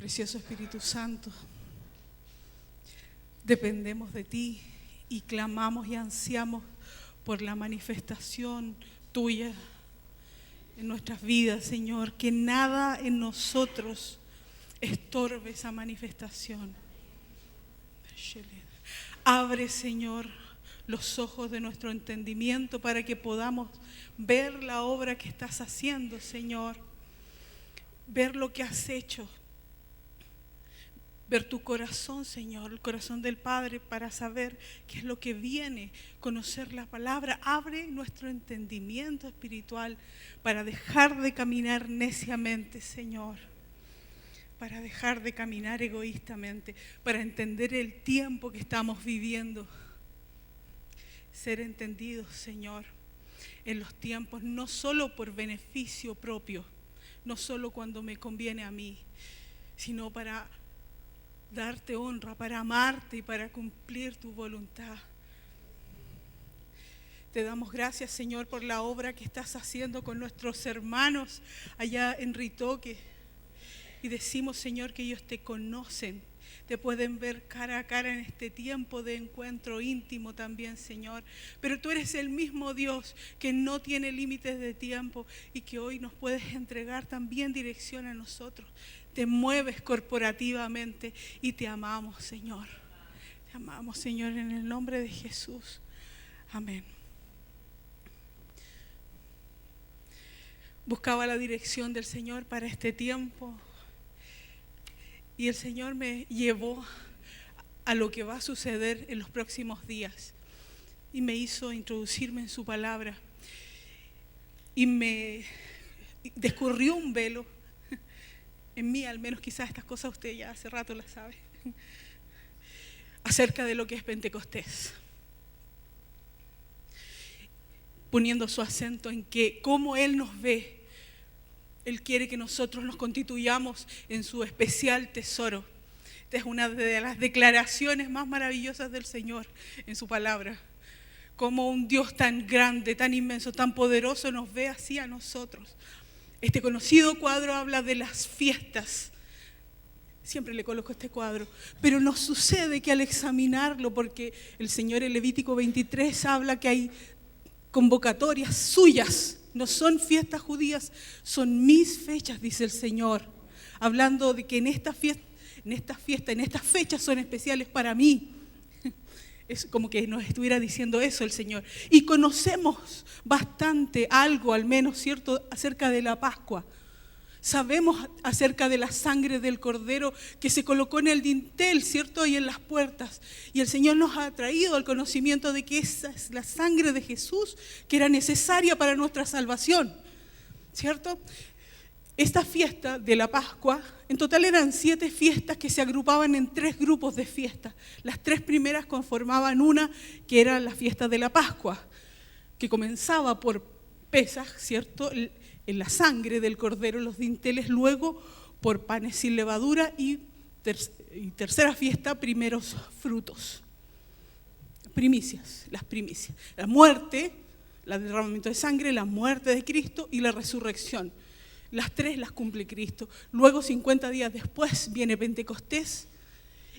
Precioso Espíritu Santo, dependemos de ti y clamamos y ansiamos por la manifestación tuya en nuestras vidas, Señor, que nada en nosotros estorbe esa manifestación. Abre, Señor, los ojos de nuestro entendimiento para que podamos ver la obra que estás haciendo, Señor, ver lo que has hecho, ver tu corazón, Señor, el corazón del Padre, para saber qué es lo que viene, conocer la palabra. Abre nuestro entendimiento espiritual para dejar de caminar neciamente, Señor, para dejar de caminar egoístamente, para entender el tiempo que estamos viviendo. Ser entendidos, Señor, en los tiempos, no solo por beneficio propio, no solo cuando me conviene a mí, sino para darte honra, para amarte y para cumplir tu voluntad. Te damos gracias, Señor, por la obra que estás haciendo con nuestros hermanos allá en Ritoque. Y decimos, Señor, que ellos te conocen, te pueden ver cara a cara en este tiempo de encuentro íntimo también, Señor. Pero tú eres el mismo Dios que no tiene límites de tiempo y que hoy nos puedes entregar también dirección a nosotros. Te mueves corporativamente y te amamos, Señor. Te amamos, Señor, en el nombre de Jesús. Amén. Buscaba la dirección del Señor para este tiempo y el Señor me llevó a lo que va a suceder en los próximos días y me hizo introducirme en su palabra y me descorrió un velo. En mí, al menos, quizás estas cosas usted ya hace rato las sabe, acerca de lo que es Pentecostés, poniendo su acento en que como Él nos ve, Él quiere que nosotros nos constituyamos en su especial tesoro. Esta es una de las declaraciones más maravillosas del Señor en su palabra. Como un Dios tan grande, tan inmenso, tan poderoso nos ve así a nosotros. Este conocido cuadro habla de las fiestas. Siempre le coloco este cuadro. Pero nos sucede que al examinarlo, porque el Señor en Levítico 23 habla que hay convocatorias suyas, no son fiestas judías, son mis fechas, dice el Señor. Hablando de que en estas fechas son especiales para mí. Es como que nos estuviera diciendo eso el Señor. Y conocemos bastante, algo al menos, ¿cierto?, acerca de la Pascua. Sabemos acerca de la sangre del Cordero que se colocó en el dintel, ¿cierto?, y en las puertas. Y el Señor nos ha traído al conocimiento de que esa es la sangre de Jesús que era necesaria para nuestra salvación, ¿cierto? Esta fiesta de la Pascua, en total eran 7 fiestas que se agrupaban en 3 grupos de fiestas. Las 3 primeras conformaban una que era la fiesta de la Pascua, que comenzaba por Pesaj, ¿cierto?, en la sangre del Cordero, los dinteles, luego por panes sin levadura y tercera fiesta, primeros frutos, primicias, las primicias. La muerte, el derramamiento de sangre, la muerte de Cristo y la resurrección. Las 3 las cumple Cristo. Luego, 50 días después, viene Pentecostés.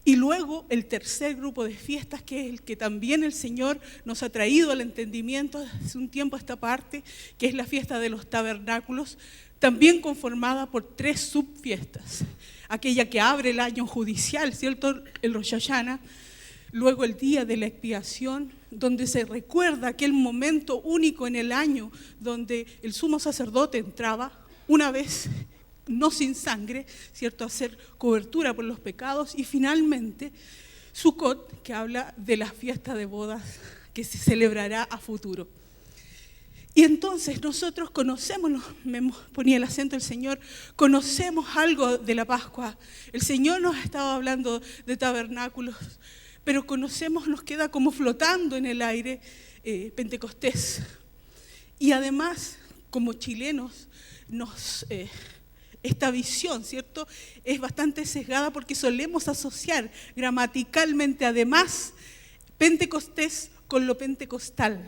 Y luego el tercer grupo de fiestas, que es el que también el Señor nos ha traído al entendimiento hace un tiempo a esta parte, que es la fiesta de los tabernáculos, también conformada por 3 subfiestas. Aquella que abre el año judicial, ¿cierto?, el Rosh Hashanah. Luego el día de la expiación, donde se recuerda aquel momento único en el año donde el sumo sacerdote entraba una vez, no sin sangre, ¿cierto?, hacer cobertura por los pecados. Y finalmente, Sukkot, que habla de la fiesta de bodas que se celebrará a futuro. Y entonces nosotros conocemos, me ponía el acento el Señor, conocemos algo de la Pascua. El Señor nos ha estado hablando de tabernáculos, pero conocemos, nos queda como flotando en el aire Pentecostés. Y además, como chilenos, esta visión, ¿cierto?, es bastante sesgada porque solemos asociar gramaticalmente, además, Pentecostés con lo pentecostal.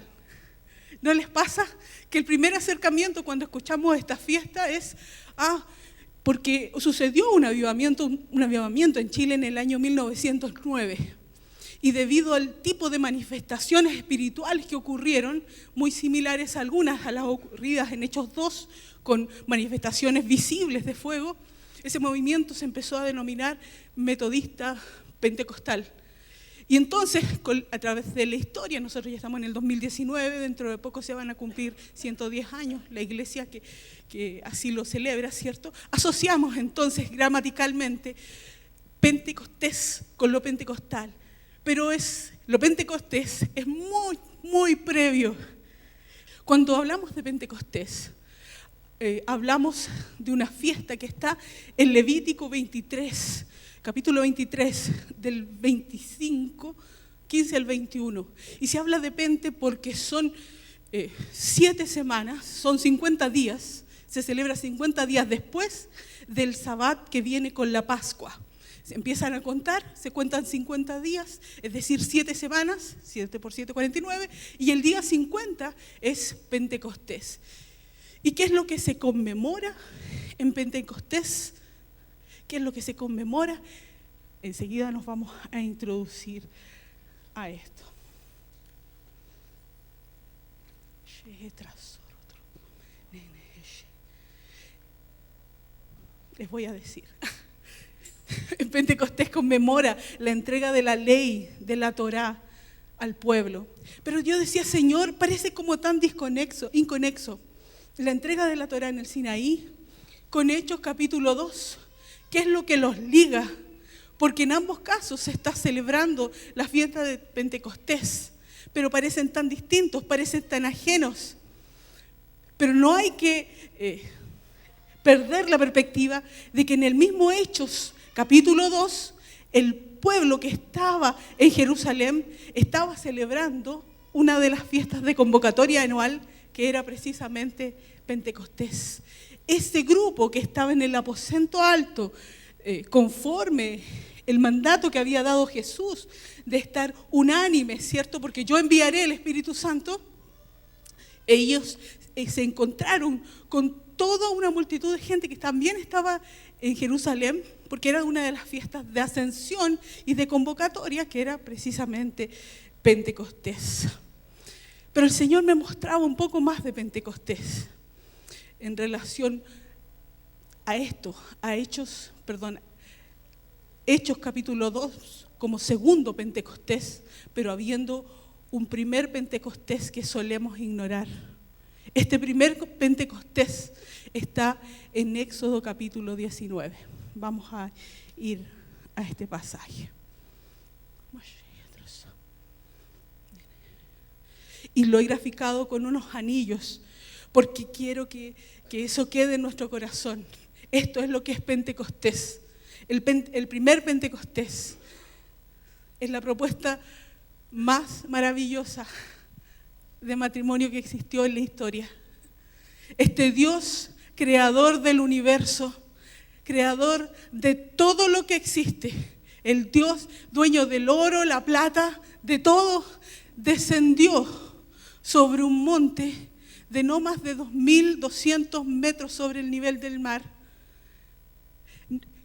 ¿No les pasa que el primer acercamiento cuando escuchamos esta fiesta es porque sucedió un avivamiento en Chile en el año 1909. Y debido al tipo de manifestaciones espirituales que ocurrieron, muy similares algunas a las ocurridas en Hechos 2, con manifestaciones visibles de fuego, ese movimiento se empezó a denominar metodista pentecostal. Y entonces, a través de la historia, nosotros ya estamos en el 2019, dentro de poco se van a cumplir 110 años, la iglesia que así lo celebra, ¿cierto? Asociamos entonces gramaticalmente Pentecostés con lo pentecostal. Pero lo Pentecostés es muy, muy previo. Cuando hablamos de Pentecostés, hablamos de una fiesta que está en Levítico 23, capítulo 23, del 25, 15 al 21. Y se habla de Pente porque son 7 semanas, son 50 días, se celebra 50 días después del Sabbat que viene con la Pascua. Se empiezan a contar, se cuentan 50 días, es decir, 7 semanas, 7 por 7, 49, y el día 50 es Pentecostés. ¿Y qué es lo que se conmemora en Pentecostés? ¿Qué es lo que se conmemora? Enseguida nos vamos a introducir a esto. Les voy a decir. En Pentecostés conmemora la entrega de la ley, de la Torá al pueblo. Pero yo decía, Señor, parece como tan inconexo. La entrega de la Torá en el Sinaí, con Hechos capítulo 2, ¿qué es lo que los liga? Porque en ambos casos se está celebrando la fiesta de Pentecostés, pero parecen tan distintos, parecen tan ajenos. Pero no hay que perder la perspectiva de que en el mismo Hechos capítulo 2, el pueblo que estaba en Jerusalén estaba celebrando una de las fiestas de convocatoria anual, que era precisamente Pentecostés. Ese grupo que estaba en el aposento alto, conforme el mandato que había dado Jesús de estar unánime, ¿cierto? Porque yo enviaré el Espíritu Santo, ellos se encontraron con toda una multitud de gente que también estaba en Jerusalén, porque era una de las fiestas de ascensión y de convocatoria, que era precisamente Pentecostés. Pero el Señor me mostraba un poco más de Pentecostés en relación a esto, a Hechos capítulo 2 como segundo Pentecostés, pero habiendo un primer Pentecostés que solemos ignorar. Este primer Pentecostés está en Éxodo capítulo 19. Vamos a ir a este pasaje. Y lo he graficado con unos anillos, porque quiero que eso quede en nuestro corazón. Esto es lo que es Pentecostés. El primer Pentecostés es la propuesta más maravillosa de matrimonio que existió en la historia. Este Dios, creador del universo, creador de todo lo que existe, el Dios dueño del oro, la plata, de todo, descendió sobre un monte de no más de 2.200 metros sobre el nivel del mar.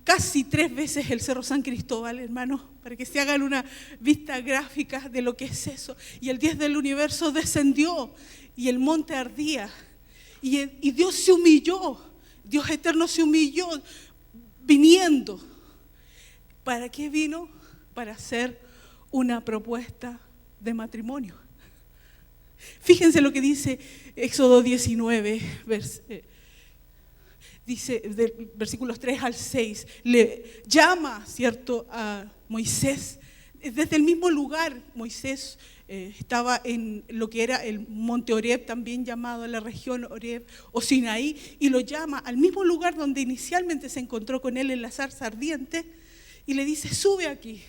Casi 3 veces el Cerro San Cristóbal, hermanos, para que se hagan una vista gráfica de lo que es eso. Y el Dios del universo descendió y el monte ardía. Y Dios se humilló, Dios eterno se humilló viniendo. ¿Para qué vino? Para hacer una propuesta de matrimonio. Fíjense lo que dice Éxodo 19, dice de versículos 3 al 6, le llama, ¿cierto?, a Moisés. Desde el mismo lugar, Moisés estaba en lo que era el monte Horeb, también llamado la región Horeb o Sinaí, y lo llama al mismo lugar donde inicialmente se encontró con él en la zarza ardiente, y le dice, sube aquí.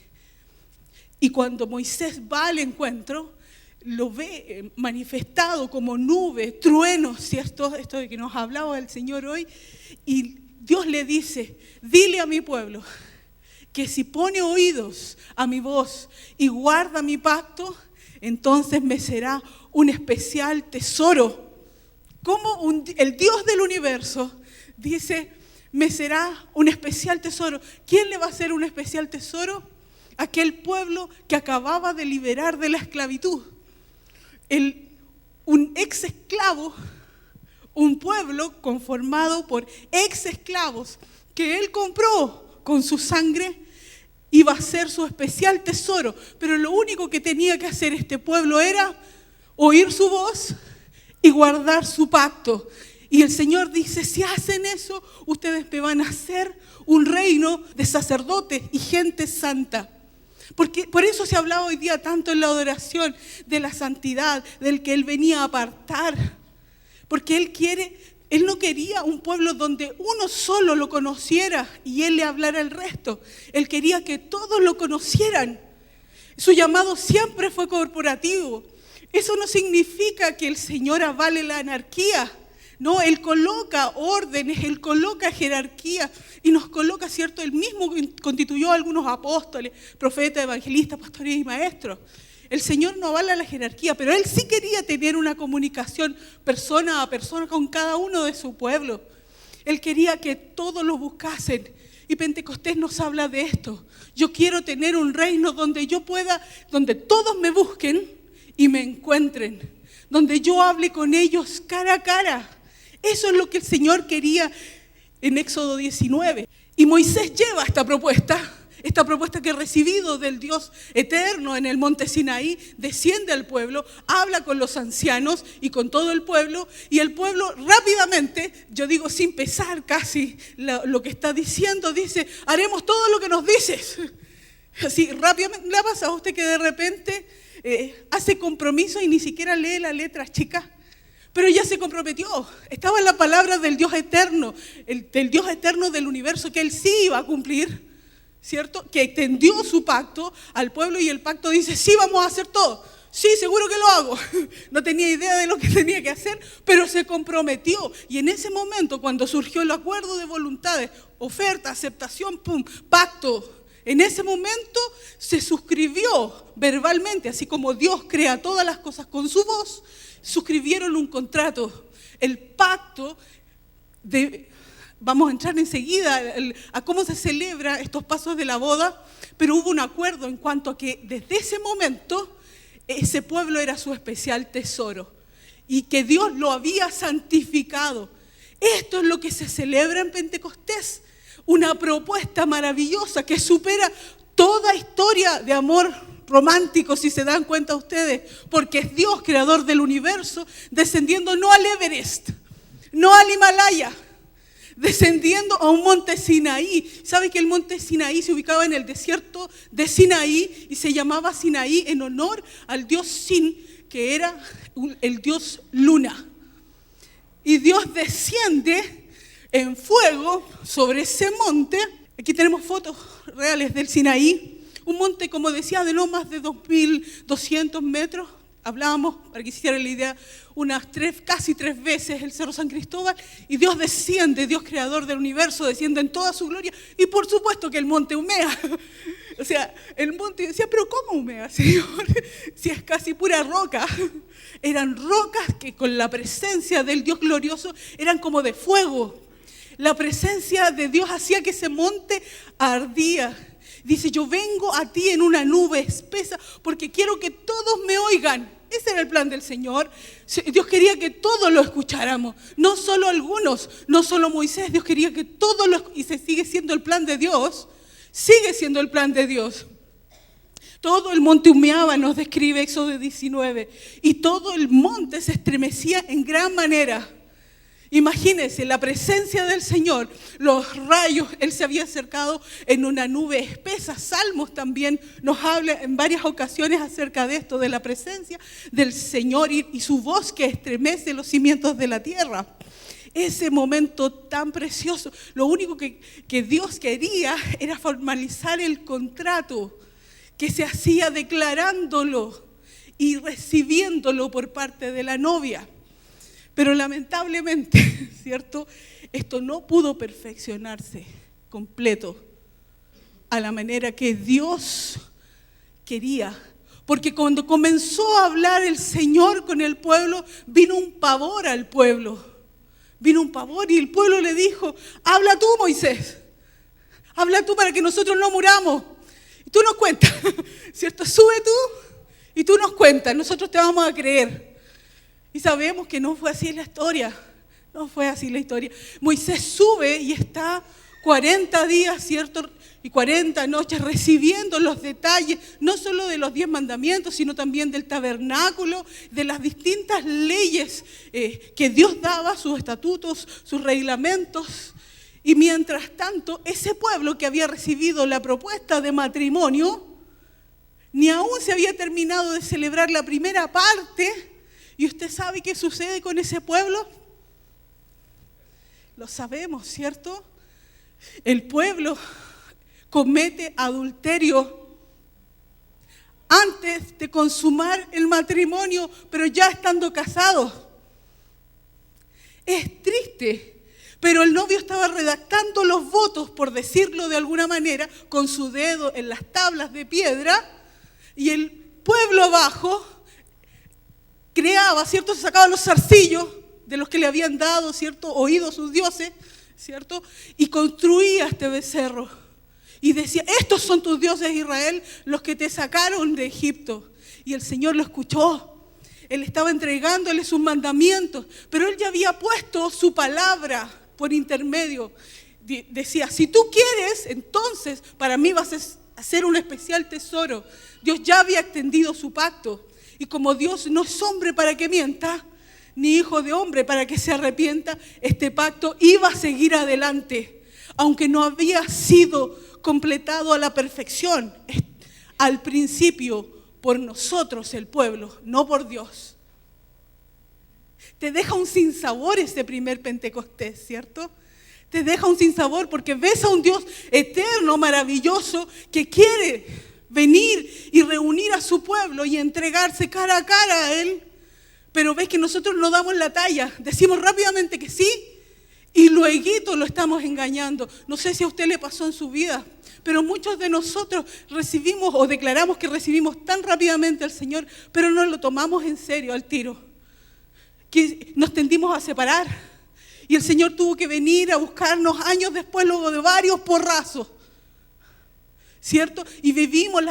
Y cuando Moisés va al encuentro, lo ve manifestado como nube, truenos, ¿cierto? Esto de que nos hablaba el Señor hoy. Y Dios le dice, dile a mi pueblo que si pone oídos a mi voz y guarda mi pacto, entonces me será un especial tesoro. Como el Dios del universo dice, me será un especial tesoro. ¿Quién le va a hacer un especial tesoro? Aquel pueblo que acababa de liberar de la esclavitud. Un ex esclavo, un pueblo conformado por ex esclavos que él compró con su sangre, iba a ser su especial tesoro. Pero lo único que tenía que hacer este pueblo era oír su voz y guardar su pacto. Y el Señor dice, si hacen eso, ustedes me van a hacer un reino de sacerdotes y gente santa. Porque por eso se hablaba hoy día tanto en la adoración de la santidad, del que Él venía a apartar. Porque Él no quería un pueblo donde uno solo lo conociera y Él le hablara al resto. Él quería que todos lo conocieran. Su llamado siempre fue corporativo. Eso no significa que el Señor avale la anarquía. No, Él coloca órdenes, Él coloca jerarquía y nos coloca, ¿cierto? Él mismo constituyó a algunos apóstoles, profetas, evangelistas, pastores y maestros. El Señor no avala la jerarquía, pero Él sí quería tener una comunicación persona a persona con cada uno de su pueblo. Él quería que todos lo buscasen. Y Pentecostés nos habla de esto. Yo quiero tener un reino donde donde todos me busquen y me encuentren. Donde yo hable con ellos cara a cara. Eso es lo que el Señor quería en Éxodo 19. Y Moisés lleva esta propuesta que ha recibido del Dios eterno en el monte Sinaí, desciende al pueblo, habla con los ancianos y con todo el pueblo, y el pueblo rápidamente, yo digo sin pesar casi lo que está diciendo, dice, haremos todo lo que nos dices. Así rápidamente, ¿le ha pasado a usted que de repente hace compromiso y ni siquiera lee la letra chica? Pero ya se comprometió, estaba en la palabra del Dios eterno, del Dios eterno del universo, que Él sí iba a cumplir, ¿cierto? Que extendió su pacto al pueblo y el pacto dice, sí, vamos a hacer todo, sí, seguro que lo hago. No tenía idea de lo que tenía que hacer, pero se comprometió. Y en ese momento, cuando surgió el acuerdo de voluntades, oferta, aceptación, pum, pacto, en ese momento se suscribió verbalmente, así como Dios crea todas las cosas con su voz, suscribieron un contrato, el pacto vamos a entrar enseguida a cómo se celebra estos pasos de la boda, pero hubo un acuerdo en cuanto a que desde ese momento ese pueblo era su especial tesoro y que Dios lo había santificado. Esto es lo que se celebra en Pentecostés, una propuesta maravillosa que supera toda historia de amor romántico, si se dan cuenta ustedes, porque es Dios, creador del universo, descendiendo no al Everest, no al Himalaya, descendiendo a un monte Sinaí. ¿Sabe que el monte Sinaí se ubicaba en el desierto de Sinaí y se llamaba Sinaí en honor al dios Sin, que era el dios Luna? Y Dios desciende en fuego sobre ese monte. Aquí tenemos fotos reales del Sinaí. Un monte, como decía, de no más de 2.200 metros. Hablábamos, para que hicieran la idea, casi tres veces el Cerro San Cristóbal. Y Dios desciende, Dios creador del universo, desciende en toda su gloria. Y por supuesto que el monte humea. O sea, el monte decía, pero ¿cómo humea, Señor? Si es casi pura roca. Eran rocas que con la presencia del Dios glorioso eran como de fuego. La presencia de Dios hacía que ese monte ardía. Dice, yo vengo a ti en una nube espesa porque quiero que todos me oigan. Ese era el plan del Señor. Dios quería que todos lo escucháramos, no solo algunos, no solo Moisés. Dios quería que todos y se sigue siendo el plan de Dios, sigue siendo el plan de Dios. Todo el monte humeaba, nos describe Éxodo 19, y todo el monte se estremecía en gran manera. Imagínense la presencia del Señor, los rayos, Él se había acercado en una nube espesa. Salmos también nos habla en varias ocasiones acerca de esto, de la presencia del Señor y su voz que estremece los cimientos de la tierra. Ese momento tan precioso, lo único que Dios quería era formalizar el contrato que se hacía declarándolo y recibiéndolo por parte de la novia. Pero lamentablemente, ¿cierto? Esto no pudo perfeccionarse completo a la manera que Dios quería. Porque cuando comenzó a hablar el Señor con el pueblo, vino un pavor al pueblo. Vino un pavor y el pueblo le dijo, habla tú, Moisés. Habla tú para que nosotros no muramos. Y tú nos cuentas, ¿cierto? Sube tú y tú nos cuentas, nosotros te vamos a creer. Y sabemos que no fue así la historia. No fue así la historia. Moisés sube y está 40 días, ¿cierto? Y 40 noches recibiendo los detalles, no solo de los 10 mandamientos, sino también del tabernáculo, de las distintas leyes que Dios daba, sus estatutos, sus reglamentos. Y mientras tanto, ese pueblo que había recibido la propuesta de matrimonio, ni aún se había terminado de celebrar la primera parte. ¿Y usted sabe qué sucede con ese pueblo? Lo sabemos, ¿cierto? El pueblo comete adulterio antes de consumar el matrimonio, pero ya estando casados. Es triste, pero el novio estaba redactando los votos, por decirlo de alguna manera, con su dedo en las tablas de piedra, y el pueblo abajo creaba, ¿cierto? Se sacaban los zarcillos de los que le habían dado, ¿cierto?, oído sus dioses, ¿cierto? Y construía este becerro. Y decía, estos son tus dioses, Israel, los que te sacaron de Egipto. Y el Señor lo escuchó. Él estaba entregándole sus mandamientos, pero Él ya había puesto su palabra por intermedio. Decía, si tú quieres, entonces para mí vas a hacer un especial tesoro. Dios ya había extendido su pacto. Y como Dios no es hombre para que mienta, ni hijo de hombre para que se arrepienta, este pacto iba a seguir adelante, aunque no había sido completado a la perfección, al principio por nosotros el pueblo, no por Dios. Te deja un sinsabor ese primer Pentecostés, ¿cierto? Te deja un sinsabor porque ves a un Dios eterno, maravilloso, que quiere venir y reunir a su pueblo y entregarse cara a cara a Él. Pero ves que nosotros no damos la talla, decimos rápidamente que sí y luego lo estamos engañando. No sé si a usted le pasó en su vida, pero muchos de nosotros recibimos o declaramos que recibimos tan rápidamente al Señor, pero no lo tomamos en serio al tiro, que nos tendimos a separar. Y el Señor tuvo que venir a buscarnos años después, luego de varios porrazos, ¿cierto? Y vivimos,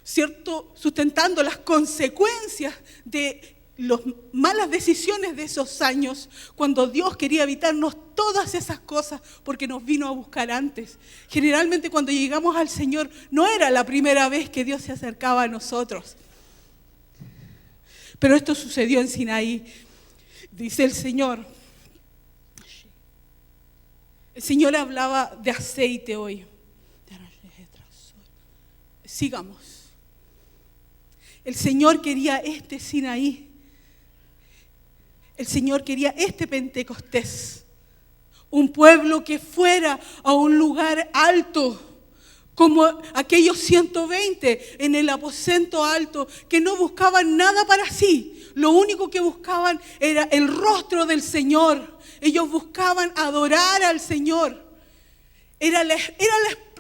¿cierto?, sustentando las consecuencias de las malas decisiones de esos años, cuando Dios quería evitarnos todas esas cosas, porque nos vino a buscar antes. Generalmente cuando llegamos al Señor, no era la primera vez que Dios se acercaba a nosotros. Pero esto sucedió en Sinaí. Dice el Señor. El Señor hablaba de aceite hoy. Sigamos. El Señor quería este Sinaí. El Señor quería este Pentecostés, un pueblo que fuera a un lugar alto, como aquellos 120 en el aposento alto, que no buscaban nada para sí, lo único que buscaban era el rostro del Señor. Ellos buscaban adorar al Señor. Era la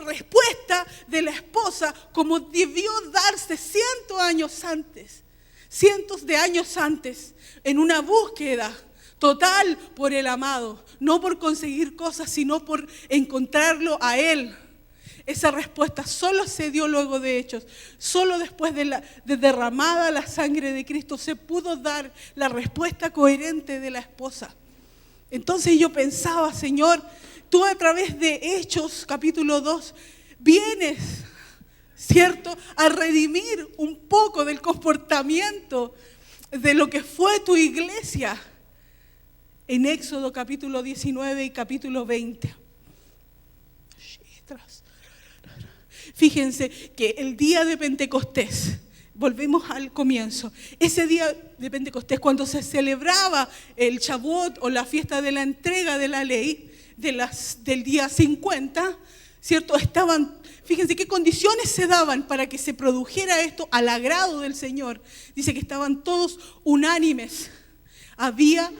respuesta de la esposa como debió darse cientos de años antes, en una búsqueda total por el amado, no por conseguir cosas, sino por encontrarlo a Él. Esa respuesta solo se dio luego de hechos, solo después de derramada la sangre de Cristo se pudo dar la respuesta coherente de la esposa. Entonces yo pensaba, Señor, tú a través de Hechos capítulo 2 vienes, ¿cierto?, a redimir un poco del comportamiento de lo que fue tu iglesia en Éxodo capítulo 19 y capítulo 20. Fíjense que el día de Pentecostés, volvemos al comienzo, ese día de Pentecostés, cuando se celebraba el Shavuot o la fiesta de la entrega de la ley, del día 50, ¿cierto? Fíjense qué condiciones se daban para que se produjera esto al agrado del Señor. Dice que estaban todos unánimes. Había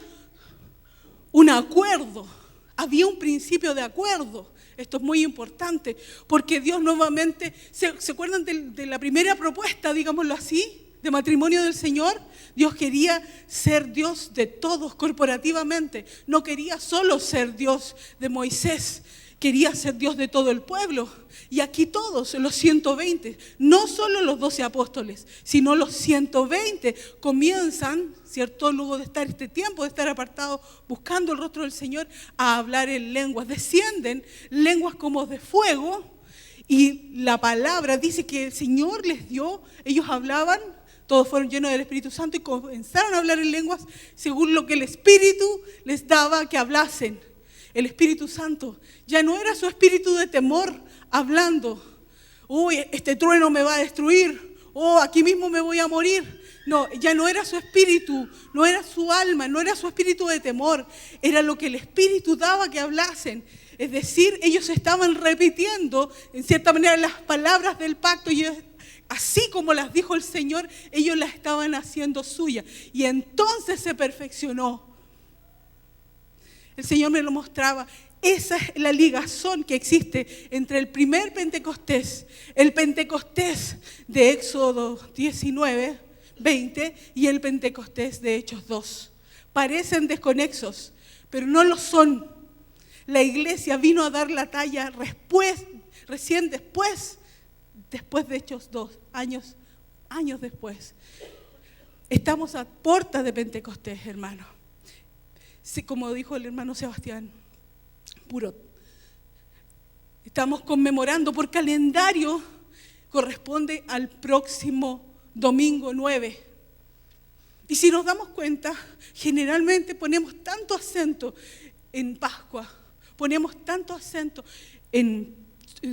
un acuerdo, había un principio de acuerdo. Esto es muy importante, porque Dios nuevamente, ¿se acuerdan de la primera propuesta, digámoslo así? de matrimonio del Señor, Dios quería ser Dios de todos corporativamente. No quería solo ser Dios de Moisés, quería ser Dios de todo el pueblo. Y aquí todos, los 120, no solo los 12 apóstoles, sino los 120 comienzan, ¿cierto? Luego de estar este tiempo, de estar apartados, buscando el rostro del Señor, a hablar en lenguas. Descienden lenguas como de fuego y la palabra dice que el Señor les dio, ellos hablaban, todos fueron llenos del Espíritu Santo y comenzaron a hablar en lenguas según lo que el Espíritu les daba que hablasen. El Espíritu Santo ya no era su espíritu de temor hablando. Uy, este trueno me va a destruir. Oh, aquí mismo me voy a morir. No, ya no era su espíritu, no era su alma, no era su espíritu de temor. Era lo que el Espíritu daba que hablasen. Es decir, ellos estaban repitiendo, en cierta manera, las palabras del pacto y así como las dijo el Señor, ellos las estaban haciendo suyas. Y entonces se perfeccionó. El Señor me lo mostraba. Esa es la ligazón que existe entre el primer Pentecostés, el Pentecostés de Éxodo 19, 20 y el Pentecostés de Hechos 2. Parecen desconexos, pero no lo son. La iglesia vino a dar la talla recién después de Hechos 2, años después. Estamos a puertas de Pentecostés, hermano. Sí, como dijo el hermano Sebastián Purot. Estamos conmemorando por calendario, corresponde al próximo domingo 9. Y si nos damos cuenta, generalmente ponemos tanto acento en Pascua, ponemos tanto acento en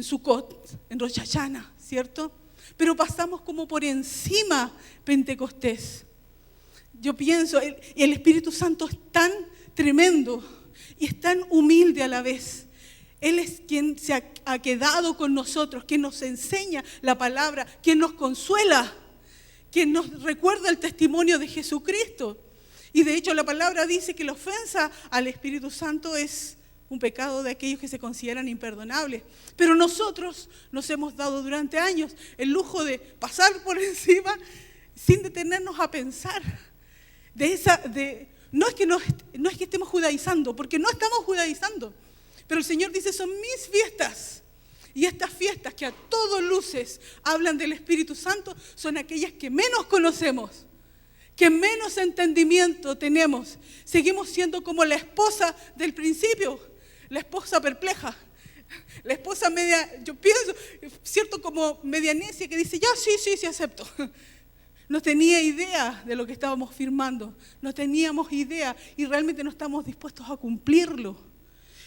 Sukkot, en Rosh Hashanah, ¿cierto? Pero pasamos como por encima Pentecostés. Yo pienso, el Espíritu Santo es tan tremendo y es tan humilde a la vez. Él es quien se ha quedado con nosotros, quien nos enseña la palabra, quien nos consuela, quien nos recuerda el testimonio de Jesucristo. Y de hecho la palabra dice que la ofensa al Espíritu Santo es un pecado de aquellos que se consideran imperdonables. Pero nosotros nos hemos dado durante años el lujo de pasar por encima sin detenernos a pensar. No es que estemos judaizando, porque no estamos judaizando. Pero el Señor dice, son mis fiestas. Y estas fiestas que a todas luces hablan del Espíritu Santo son aquellas que menos conocemos, que menos entendimiento tenemos. Seguimos siendo como la esposa del principio, la esposa perpleja, la esposa media, yo pienso, cierto, como media necia que dice, ya sí, acepto. No tenía idea de lo que estábamos firmando, no teníamos idea y realmente no estamos dispuestos a cumplirlo.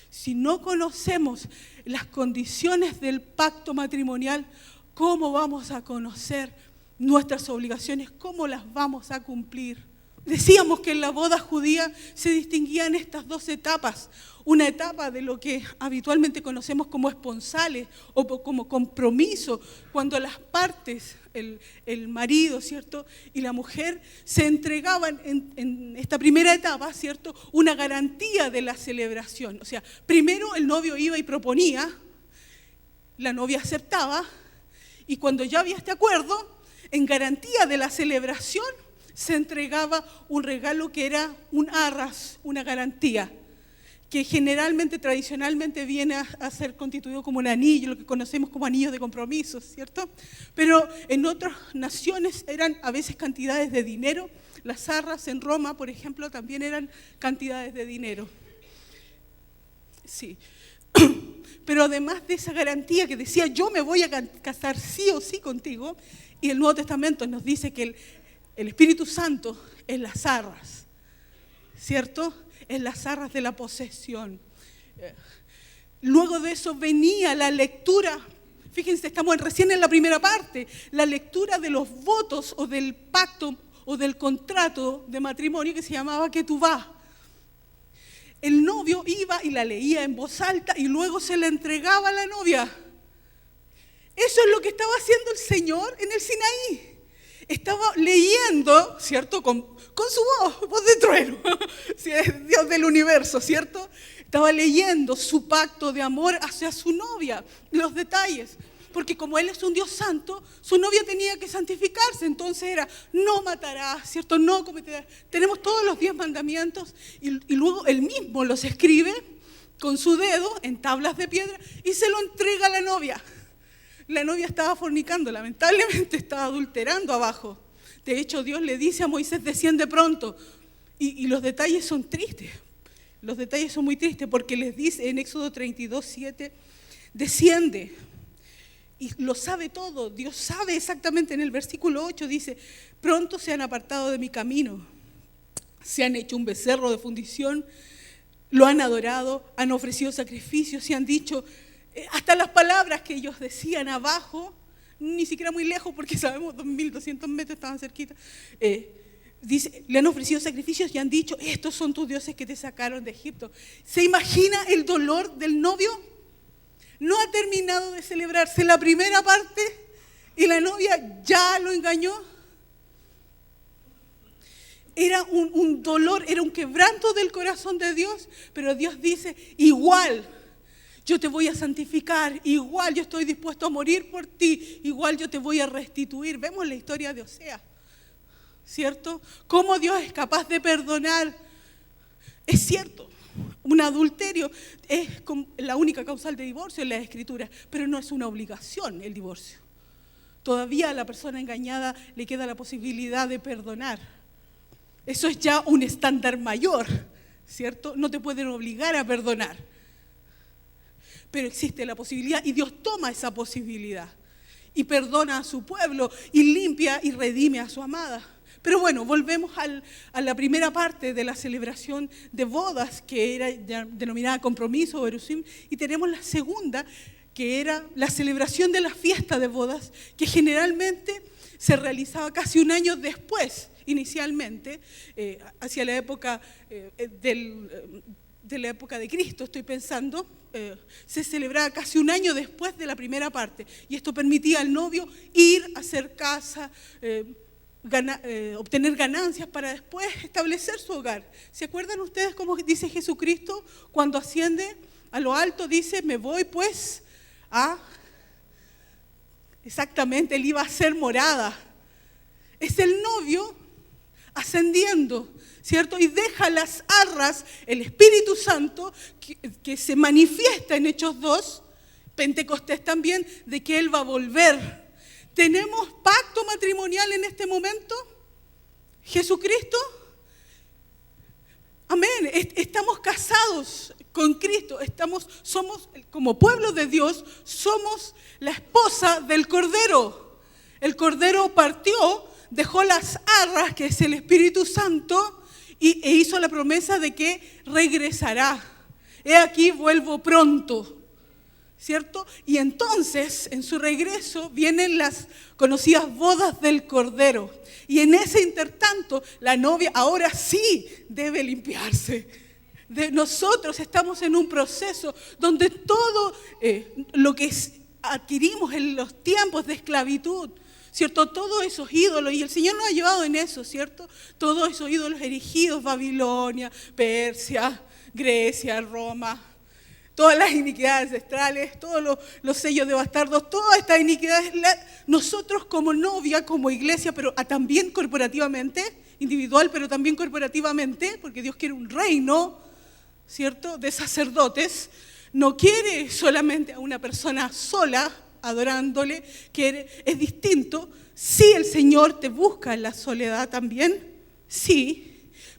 Si no conocemos las condiciones del pacto matrimonial, ¿cómo vamos a conocer nuestras obligaciones? ¿Cómo las vamos a cumplir? Decíamos que en la boda judía se distinguían estas dos etapas. Una etapa de lo que habitualmente conocemos como esponsales o como compromiso, cuando las partes, el marido, ¿cierto?, y la mujer se entregaban en esta primera etapa, ¿cierto?, una garantía de la celebración. O sea, primero el novio iba y proponía, la novia aceptaba, y cuando ya había este acuerdo, en garantía de la celebración, se entregaba un regalo que era un arras, una garantía, que generalmente, tradicionalmente viene a ser constituido como un anillo, lo que conocemos como anillos de compromiso, ¿cierto? Pero en otras naciones eran a veces cantidades de dinero. Las arras en Roma, por ejemplo, también eran cantidades de dinero. Sí. Pero además de esa garantía que decía, yo me voy a casar sí o sí contigo, y el Nuevo Testamento nos dice que el Espíritu Santo es las arras, ¿cierto? Es las arras de la posesión. Luego de eso venía la lectura. Fíjense, estamos recién en la primera parte. La lectura de los votos o del pacto o del contrato de matrimonio que se llamaba Ketubá. El novio iba y la leía en voz alta y luego se la entregaba a la novia. Eso es lo que estaba haciendo el Señor en el Sinaí. Estaba leyendo, ¿cierto?, con su voz de trueno, si es Dios del universo, ¿cierto? Estaba leyendo su pacto de amor hacia su novia, los detalles. porque como Él es un Dios santo, su novia tenía que santificarse. Entonces era, no matarás, ¿cierto? No cometerás. Tenemos todos los 10 mandamientos y luego Él mismo los escribe con su dedo en tablas de piedra y se lo entrega a la novia. La novia estaba fornicando, lamentablemente estaba adulterando abajo. De hecho, Dios le dice a Moisés, desciende pronto. Y los detalles son tristes. Los detalles son muy tristes porque les dice en Éxodo 32:7, desciende. Y lo sabe todo. Dios sabe exactamente. En el versículo 8 dice, pronto se han apartado de mi camino. Se han hecho un becerro de fundición, lo han adorado, han ofrecido sacrificios y han dicho, hasta las palabras que ellos decían abajo, ni siquiera muy lejos porque sabemos 2.200 metros estaban cerquita, dice, le han ofrecido sacrificios y han dicho, estos son tus dioses que te sacaron de Egipto. ¿Se imagina el dolor del novio? No ha terminado de celebrarse la primera parte y la novia ya lo engañó. Era un dolor, era un quebranto del corazón de Dios, pero Dios dice, igual yo te voy a santificar, igual yo estoy dispuesto a morir por ti, igual yo te voy a restituir. Vemos la historia de Oseas, ¿cierto? Cómo Dios es capaz de perdonar. Es cierto, un adulterio es la única causal de divorcio en las Escrituras, pero no es una obligación el divorcio. Todavía a la persona engañada le queda la posibilidad de perdonar. Eso es ya un estándar mayor, ¿cierto? No te pueden obligar a perdonar. Pero existe la posibilidad y Dios toma esa posibilidad y perdona a su pueblo y limpia y redime a su amada. Pero bueno, volvemos a la primera parte de la celebración de bodas, que era denominada compromiso o erusim, y tenemos la segunda, que era la celebración de la fiesta de bodas, que generalmente se realizaba casi un año después, inicialmente, hacia la época de la época de Cristo, estoy pensando, se celebraba casi un año después de la primera parte, y esto permitía al novio ir a hacer casa, obtener ganancias para después establecer su hogar. ¿Se acuerdan ustedes cómo dice Jesucristo cuando asciende a lo alto? Dice, me voy pues a... Exactamente, Él iba a hacer morada. Es el novio ascendiendo, ¿cierto? Y deja las arras, el Espíritu Santo, que se manifiesta en Hechos 2, Pentecostés también, de que Él va a volver. ¿Tenemos pacto matrimonial en este momento? ¿Jesucristo? Amén. Estamos casados con Cristo. Somos, como pueblo de Dios, somos la esposa del Cordero. El Cordero partió, dejó las arras, que es el Espíritu Santo, e hizo la promesa de que regresará. He aquí, vuelvo pronto. ¿Cierto? Y entonces, en su regreso, vienen las conocidas bodas del Cordero. Y en ese intertanto, la novia ahora sí debe limpiarse. Nosotros estamos en un proceso donde todo lo que adquirimos en los tiempos de esclavitud, ¿cierto? Todos esos ídolos, y el Señor nos ha llevado en eso, ¿cierto? Todos esos ídolos erigidos, Babilonia, Persia, Grecia, Roma, todas las iniquidades ancestrales, todos los sellos de bastardos, todas estas iniquidades, nosotros como novia, como iglesia, pero también corporativamente, individual, pero también corporativamente, porque Dios quiere un reino, ¿cierto?, de sacerdotes, no quiere solamente a una persona sola adorándole, es distinto. Sí, el Señor te busca en la soledad también, sí.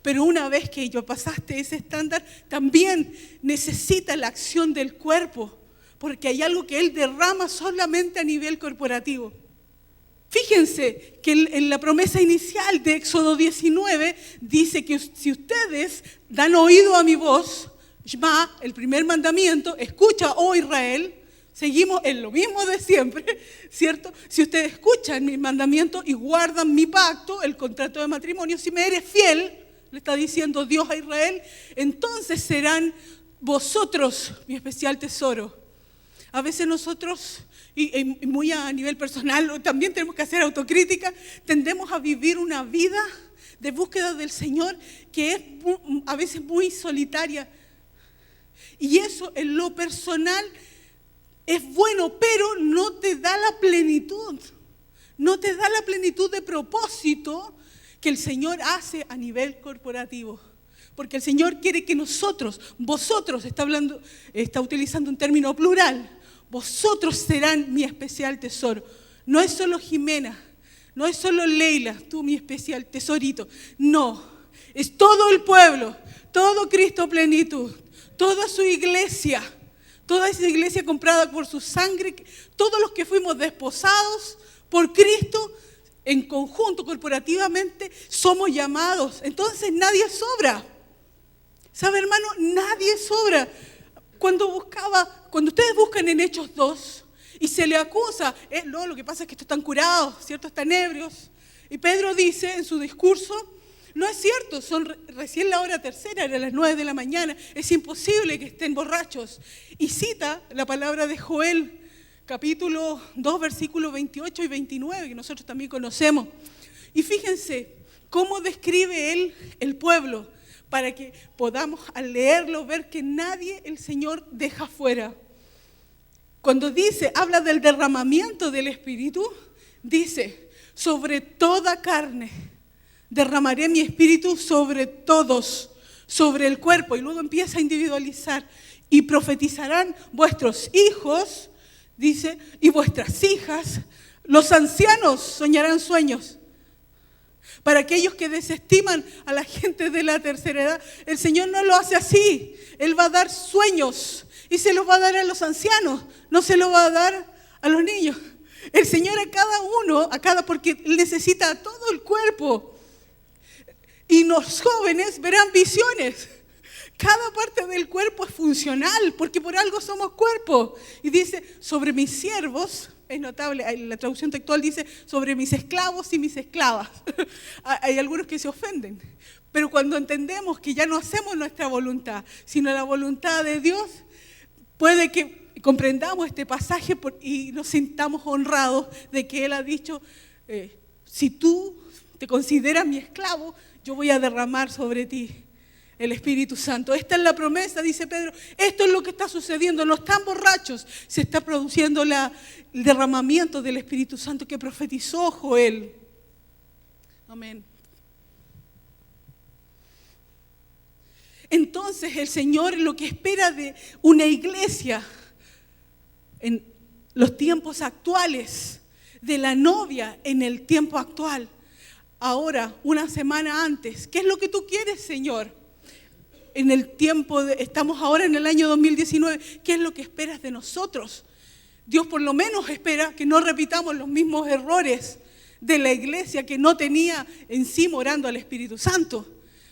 Pero una vez que yo pasaste ese estándar, también necesita la acción del cuerpo, porque hay algo que Él derrama solamente a nivel corporativo. Fíjense que en la promesa inicial de Éxodo 19 dice que si ustedes dan oído a mi voz, Shema, el primer mandamiento, escucha, oh Israel, seguimos en lo mismo de siempre, ¿cierto? Si ustedes escuchan mis mandamientos y guardan mi pacto, el contrato de matrimonio, si me eres fiel, le está diciendo Dios a Israel, entonces serán vosotros mi especial tesoro. A veces nosotros, y muy a nivel personal, también tenemos que hacer autocrítica, tendemos a vivir una vida de búsqueda del Señor que es a veces muy solitaria. Y eso en lo personal es bueno, pero no te da la plenitud, no te da la plenitud de propósito que el Señor hace a nivel corporativo. Porque el Señor quiere que vosotros, está utilizando un término plural, vosotros serán mi especial tesoro. No es solo Jimena, no es solo Leila, tú mi especial tesorito. No, es todo el pueblo, todo Cristo plenitud, toda su iglesia, toda esa iglesia comprada por su sangre, todos los que fuimos desposados por Cristo, en conjunto, corporativamente, somos llamados. Entonces nadie sobra. ¿Sabe, hermano? Nadie sobra. Cuando ustedes buscan en Hechos 2 y se le acusa, no, lo que pasa es que estos están curados, ¿cierto? Están ebrios. Y Pedro dice en su discurso, no es cierto, son recién la hora tercera, eran las 9 de la mañana, es imposible que estén borrachos. Y cita la palabra de Joel, capítulo 2, versículos 28 y 29, que nosotros también conocemos. Y fíjense cómo describe él el pueblo, para que podamos al leerlo ver que nadie el Señor deja fuera. Cuando habla del derramamiento del Espíritu, dice, sobre toda carne derramaré mi Espíritu sobre todos, sobre el cuerpo. Y luego empieza a individualizar. Y profetizarán vuestros hijos, dice, y vuestras hijas. Los ancianos soñarán sueños. Para aquellos que desestiman a la gente de la tercera edad, el Señor no lo hace así. Él va a dar sueños y se los va a dar a los ancianos, no se los va a dar a los niños. El Señor a cada uno, porque Él necesita a todo el cuerpo. Y los jóvenes verán visiones. Cada parte del cuerpo es funcional, porque por algo somos cuerpo. Y dice, sobre mis siervos, es notable, la traducción textual dice, sobre mis esclavos y mis esclavas. Hay algunos que se ofenden. Pero cuando entendemos que ya no hacemos nuestra voluntad, sino la voluntad de Dios, puede que comprendamos este pasaje y nos sintamos honrados de que Él ha dicho, si tú te consideras mi esclavo, yo voy a derramar sobre ti el Espíritu Santo. Esta es la promesa, dice Pedro. Esto es lo que está sucediendo. No están borrachos. Se está produciendo el derramamiento del Espíritu Santo que profetizó Joel. Amén. Entonces el Señor lo que espera de una iglesia en los tiempos actuales, de la novia en el tiempo actual, ahora, una semana antes, ¿qué es lo que tú quieres, Señor? En el tiempo, estamos ahora en el año 2019, ¿qué es lo que esperas de nosotros? Dios por lo menos espera que no repitamos los mismos errores de la iglesia que no tenía en sí morando al Espíritu Santo.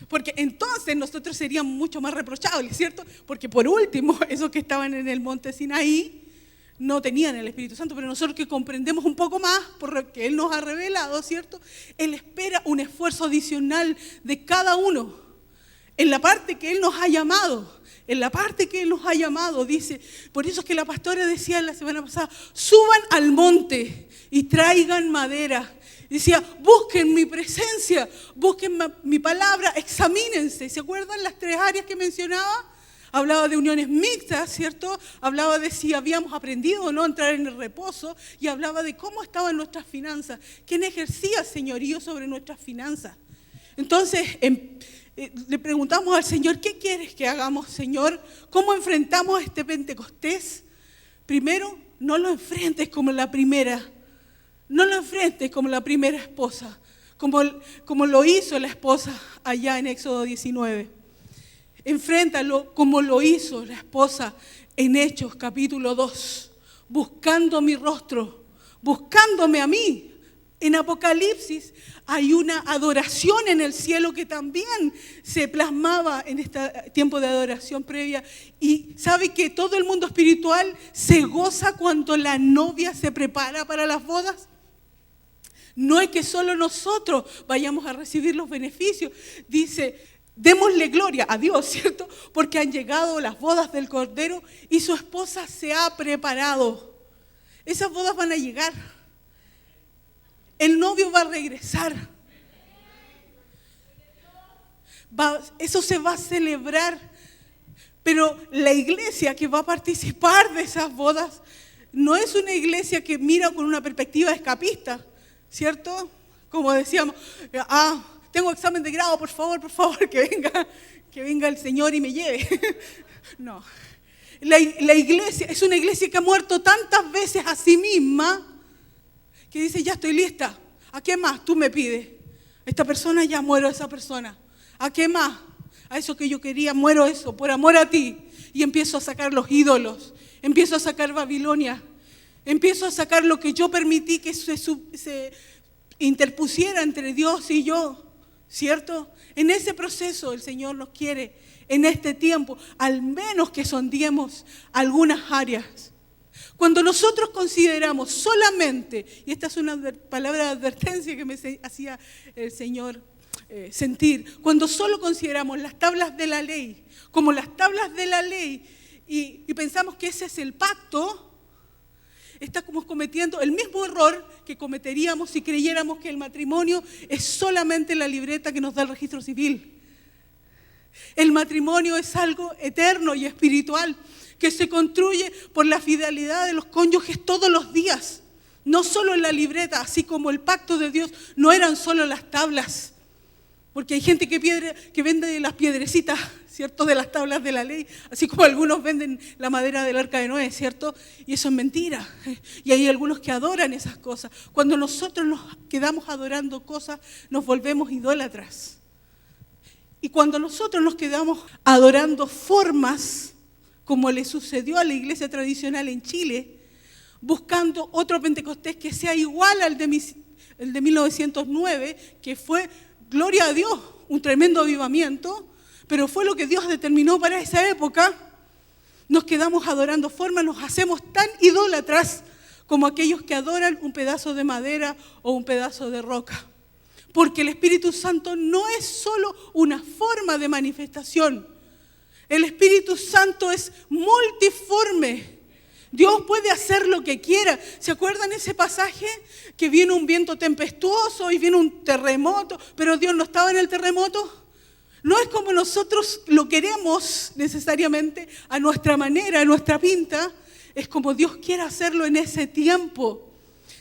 Porque entonces nosotros seríamos mucho más reprochables, ¿cierto? Porque por último, esos que estaban en el monte Sinaí no tenían el Espíritu Santo, pero nosotros que comprendemos un poco más, porque Él nos ha revelado, ¿cierto? Él espera un esfuerzo adicional de cada uno. En la parte que Él nos ha llamado, dice, por eso es que la pastora decía la semana pasada, suban al monte y traigan madera. Decía, busquen mi presencia, busquen mi palabra, examínense. ¿Se acuerdan las 3 áreas que mencionaba? Hablaba de uniones mixtas, ¿cierto? Hablaba de si habíamos aprendido o no a entrar en el reposo y hablaba de cómo estaban nuestras finanzas, quién ejercía señorío sobre nuestras finanzas. Entonces, le preguntamos al Señor, ¿qué quieres que hagamos, Señor? ¿Cómo enfrentamos este Pentecostés? Primero, no lo enfrentes como la primera. No lo enfrentes como la primera esposa, como lo hizo la esposa allá en Éxodo 19. Enfréntalo como lo hizo la esposa en Hechos capítulo 2, buscando mi rostro, buscándome a mí. En Apocalipsis hay una adoración en el cielo que también se plasmaba en este tiempo de adoración previa. Y sabe que todo el mundo espiritual se goza cuando la novia se prepara para las bodas. No es que solo nosotros vayamos a recibir los beneficios. Dice, démosle gloria a Dios, ¿cierto? Porque han llegado las bodas del Cordero y su esposa se ha preparado. Esas bodas van a llegar. El novio va a regresar. Eso se va a celebrar. Pero la iglesia que va a participar de esas bodas no es una iglesia que mira con una perspectiva escapista, ¿cierto? Como decíamos, tengo examen de grado, por favor, que venga el Señor y me lleve. No. La iglesia es una iglesia que ha muerto tantas veces a sí misma que dice, ya estoy lista. ¿A qué más tú me pides? Esta persona, ya muero a esa persona. ¿A qué más? A eso que yo quería, muero eso, por amor a ti. Y empiezo a sacar los ídolos, empiezo a sacar Babilonia, empiezo a sacar lo que yo permití que se interpusiera entre Dios y yo, ¿cierto? En ese proceso el Señor nos quiere en este tiempo, al menos que sondiemos algunas áreas. Cuando nosotros consideramos solamente, y esta es una palabra de advertencia que me hacía el Señor sentir, cuando solo consideramos las tablas de la ley como las tablas de la ley y pensamos que ese es el pacto, estamos cometiendo el mismo error que cometeríamos si creyéramos que el matrimonio es solamente la libreta que nos da el registro civil. El matrimonio es algo eterno y espiritual que se construye por la fidelidad de los cónyuges todos los días, no solo en la libreta, así como el pacto de Dios no eran solo las tablas, porque hay gente que vende las piedrecitas, ¿cierto?, de las tablas de la ley, así como algunos venden la madera del arca de Noé, ¿cierto? Y eso es mentira. Y hay algunos que adoran esas cosas. Cuando nosotros nos quedamos adorando cosas, nos volvemos idólatras. Y cuando nosotros nos quedamos adorando formas, como le sucedió a la iglesia tradicional en Chile, buscando otro Pentecostés que sea igual al de 1909, que fue, gloria a Dios, un tremendo avivamiento, pero fue lo que Dios determinó para esa época. Nos quedamos adorando formas, nos hacemos tan idólatras como aquellos que adoran un pedazo de madera o un pedazo de roca. Porque el Espíritu Santo no es solo una forma de manifestación. El Espíritu Santo es multiforme. Dios puede hacer lo que quiera. ¿Se acuerdan ese pasaje? Que viene un viento tempestuoso y viene un terremoto, pero Dios no estaba en el terremoto. No es como nosotros lo queremos necesariamente, a nuestra manera, a nuestra pinta. Es como Dios quiere hacerlo en ese tiempo.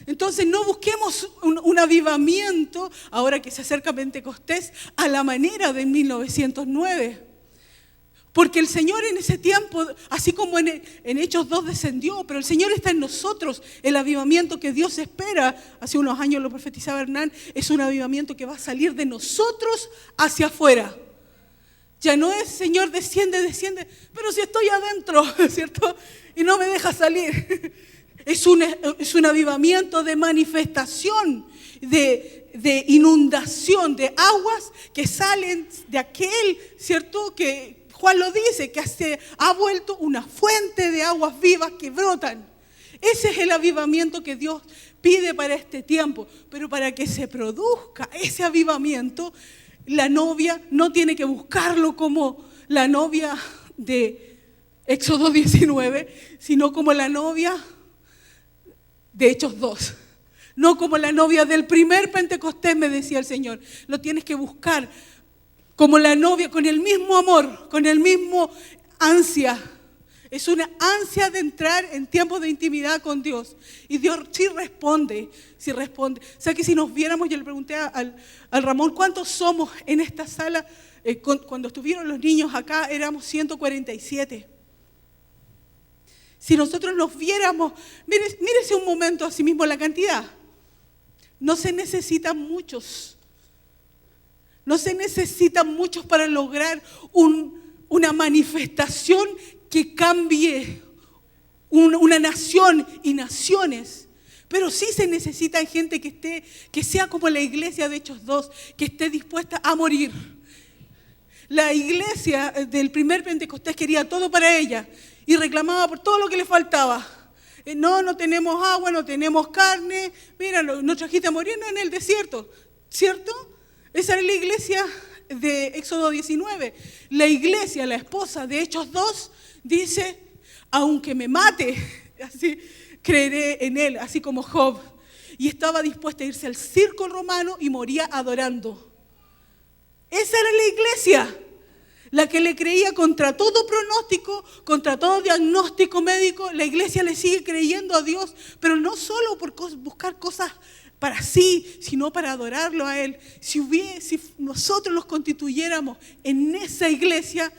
Entonces no busquemos un avivamiento, ahora que se acerca Pentecostés, a la manera de 1909. Porque el Señor en ese tiempo, así como en Hechos 2 descendió, pero el Señor está en nosotros. El avivamiento que Dios espera, hace unos años lo profetizaba Hernán, es un avivamiento que va a salir de nosotros hacia afuera. Ya no es, Señor, desciende, pero si estoy adentro, ¿cierto? Y no me deja salir. Es un avivamiento de manifestación, de inundación, de aguas que salen de aquel, ¿cierto?, que Juan lo dice, que se ha vuelto una fuente de aguas vivas que brotan. Ese es el avivamiento que Dios pide para este tiempo. Pero para que se produzca ese avivamiento, la novia no tiene que buscarlo como la novia de Éxodo 19, sino como la novia de Hechos 2. No como la novia del primer Pentecostés, me decía el Señor. Lo tienes que buscar como la novia, con el mismo amor, con el mismo ansia. Es una ansia de entrar en tiempos de intimidad con Dios. Y Dios sí responde, sí responde. O sea que si nos viéramos, yo le pregunté al Ramón, ¿cuántos somos en esta sala? Cuando estuvieron los niños acá, éramos 147. Si nosotros nos viéramos, mírese un momento a sí mismo la cantidad. No se necesitan muchos. No se necesitan muchos para lograr una manifestación que cambie una nación y naciones. Pero sí se necesita gente que sea como la iglesia de Hechos 2, que esté dispuesta a morir. La iglesia del primer Pentecostés quería todo para ella y reclamaba por todo lo que le faltaba. No tenemos agua, no tenemos carne. Mira, nos trajiste a morir en el desierto, ¿cierto? Esa era la iglesia de Éxodo 19. La iglesia, la esposa de Hechos 2, dice, aunque me mate, así creeré en él, así como Job. Y estaba dispuesta a irse al circo romano y moría adorando. Esa era la iglesia. La que le creía contra todo pronóstico, contra todo diagnóstico médico, la iglesia le sigue creyendo a Dios, pero no solo por buscar cosas para sí, sino para adorarlo a Él. Si nosotros los constituyéramos en esa iglesia,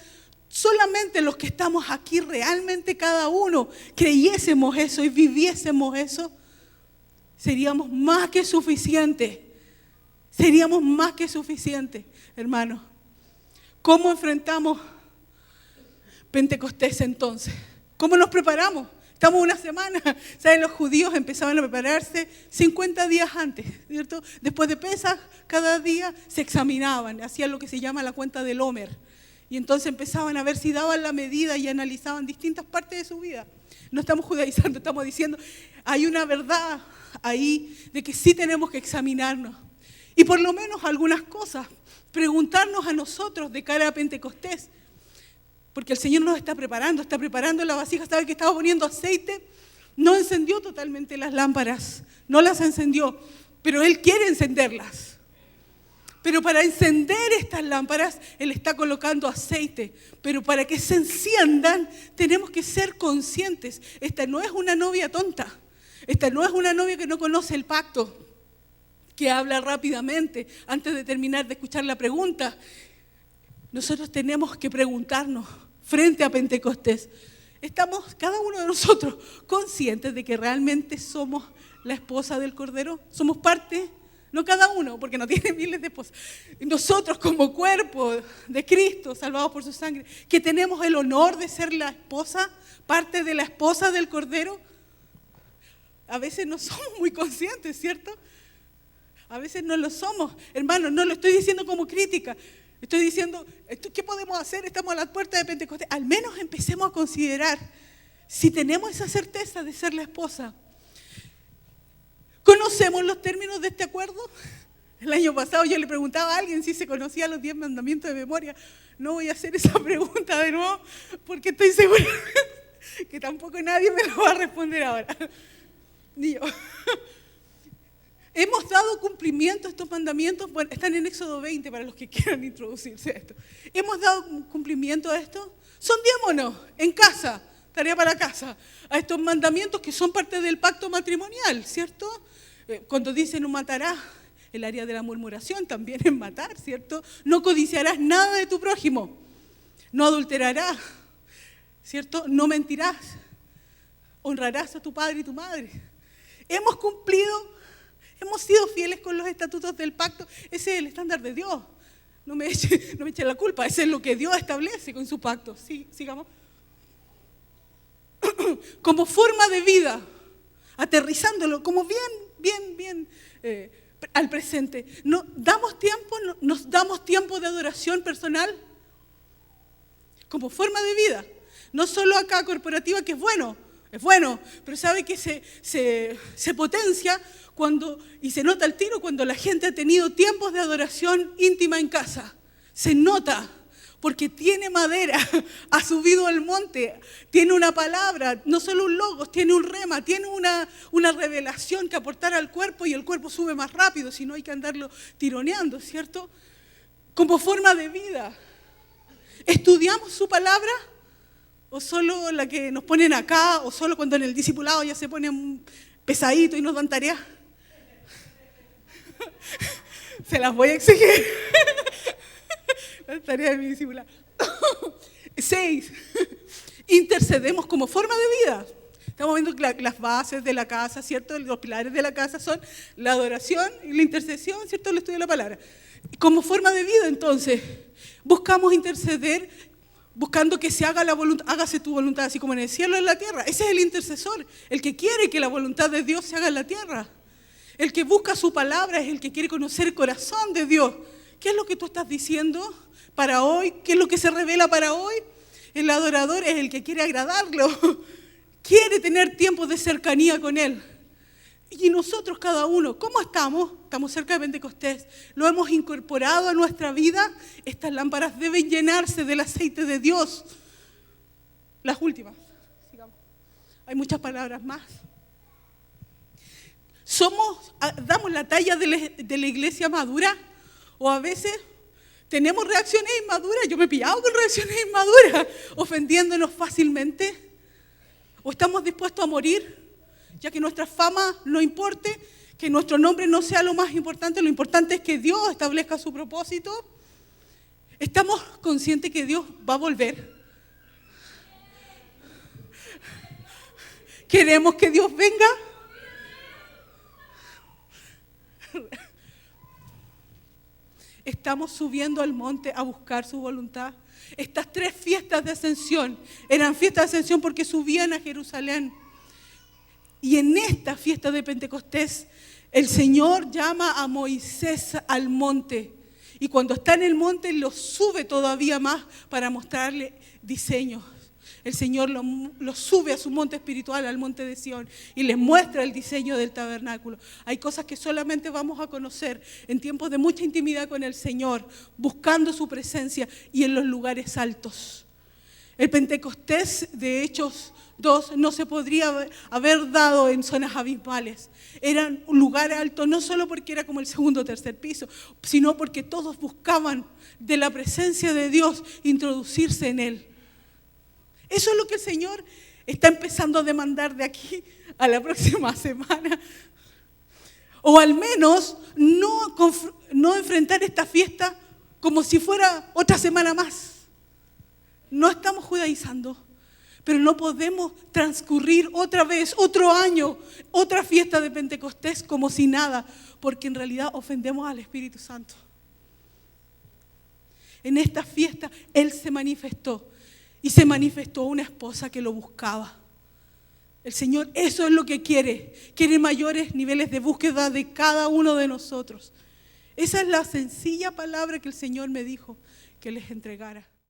solamente los que estamos aquí realmente cada uno creyésemos eso y viviésemos eso, seríamos más que suficientes. Seríamos más que suficientes, hermanos. ¿Cómo enfrentamos Pentecostés entonces? ¿Cómo nos preparamos? Estamos una semana. ¿Saben? Los judíos empezaban a prepararse 50 días antes, ¿cierto? Después de Pesaj, cada día se examinaban, hacían lo que se llama la cuenta del Homer. Y entonces empezaban a ver si daban la medida y analizaban distintas partes de su vida. No estamos judaizando, estamos diciendo, hay una verdad ahí de que sí tenemos que examinarnos. Y por lo menos algunas cosas, preguntarnos a nosotros de cara a Pentecostés, porque el Señor nos está preparando la vasija. ¿Sabe que estaba poniendo aceite? No encendió totalmente las lámparas, no las encendió, pero Él quiere encenderlas. Pero para encender estas lámparas, Él está colocando aceite. Pero para que se enciendan, tenemos que ser conscientes. Esta no es una novia tonta. Esta no es una novia que no conoce el pacto, que habla rápidamente antes de terminar de escuchar la pregunta. Nosotros tenemos que preguntarnos frente a Pentecostés, ¿estamos cada uno de nosotros conscientes de que realmente somos la esposa del Cordero? ¿Somos parte? No cada uno, porque no tiene miles de esposas. Nosotros como cuerpo de Cristo, salvados por su sangre, que tenemos el honor de ser la esposa, parte de la esposa del Cordero, a veces no somos muy conscientes, ¿cierto? A veces no lo somos. Hermanos, no lo estoy diciendo como crítica. Estoy diciendo, ¿qué podemos hacer? Estamos a las puertas de Pentecostés. Al menos empecemos a considerar si tenemos esa certeza de ser la esposa. ¿Conocemos los términos de este acuerdo? El año pasado yo le preguntaba a alguien si se conocía los 10 mandamientos de memoria. No voy a hacer esa pregunta de nuevo porque estoy segura que tampoco nadie me lo va a responder ahora. Ni yo. ¿Hemos dado cumplimiento a estos mandamientos? Bueno, están en Éxodo 20 para los que quieran introducirse a esto. ¿Hemos dado cumplimiento a esto? Sondeémonos en casa, tarea para casa, a estos mandamientos que son parte del pacto matrimonial, ¿cierto? Cuando dice no matarás, el área de la murmuración también es matar, ¿cierto? No codiciarás nada de tu prójimo, no adulterarás, ¿cierto? No mentirás, honrarás a tu padre y tu madre. Hemos cumplido. Hemos sido fieles con los estatutos del pacto. Ese es el estándar de Dios. No me eche la culpa. Ese es lo que Dios establece con su pacto. Sí, sigamos. Como forma de vida, aterrizándolo como bien al presente. ¿Nos damos tiempo de adoración personal? Como forma de vida. No solo acá corporativa, que es bueno, pero sabe que se potencia y se nota el tiro cuando la gente ha tenido tiempos de adoración íntima en casa. Se nota, porque tiene madera, ha subido al monte, tiene una palabra, no solo un logos, tiene un rema, tiene una revelación que aportar al cuerpo y el cuerpo sube más rápido, si no hay que andarlo tironeando, ¿cierto? Como forma de vida. ¿Estudiamos su palabra? ¿O solo la que nos ponen acá? ¿O solo cuando en el discipulado ya se pone pesadito y nos dan tareas? Se las voy a exigir. Las tareas de mi discipulado. 6. Intercedemos como forma de vida. Estamos viendo que las bases de la casa, ¿cierto? Los pilares de la casa son la adoración y la intercesión, ¿cierto? El estudio de la palabra. Como forma de vida, entonces, buscamos interceder buscando que se haga la voluntad, hágase tu voluntad, así como en el cielo y en la tierra. Ese es el intercesor, el que quiere que la voluntad de Dios se haga en la tierra. El que busca su palabra es el que quiere conocer el corazón de Dios. ¿Qué es lo que tú estás diciendo para hoy? ¿Qué es lo que se revela para hoy? El adorador es el que quiere agradarlo, quiere tener tiempo de cercanía con Él. Y nosotros cada uno, ¿cómo estamos? Estamos cerca de Pentecostés. ¿Lo hemos incorporado a nuestra vida? Estas lámparas deben llenarse del aceite de Dios. Las últimas. Sigamos. Hay muchas palabras más. ¿Damos la talla de la iglesia madura? ¿O a veces ¿Tenemos reacciones inmaduras? Yo me he pillado con reacciones inmaduras, ofendiéndonos fácilmente. ¿O estamos dispuestos a morir, ya que nuestra fama no importe, que nuestro nombre no sea lo más importante? Lo importante es que Dios establezca su propósito. ¿Estamos conscientes que Dios va a volver? ¿Queremos que Dios venga? Estamos subiendo al monte a buscar su voluntad. Estas 3 fiestas de ascensión eran fiestas de ascensión porque subían a Jerusalén. Y en esta fiesta de Pentecostés, el Señor llama a Moisés al monte. Y cuando está en el monte, lo sube todavía más para mostrarle diseños. El Señor lo sube a su monte espiritual, al monte de Sión, y les muestra el diseño del tabernáculo. Hay cosas que solamente vamos a conocer en tiempos de mucha intimidad con el Señor, buscando su presencia y en los lugares altos. El Pentecostés de Hechos 2 no se podría haber dado en zonas abismales. Era un lugar alto, no solo porque era como el segundo o tercer piso, sino porque todos buscaban de la presencia de Dios introducirse en él. Eso es lo que el Señor está empezando a demandar de aquí a la próxima semana. O al menos no enfrentar esta fiesta como si fuera otra semana más. No estamos judaizando, pero no podemos transcurrir otra vez, otro año, otra fiesta de Pentecostés como si nada, porque en realidad ofendemos al Espíritu Santo. En esta fiesta Él se manifestó. Y se manifestó una esposa que lo buscaba. El Señor eso es lo que quiere. Quiere mayores niveles de búsqueda de cada uno de nosotros. Esa es la sencilla palabra que el Señor me dijo que les entregara.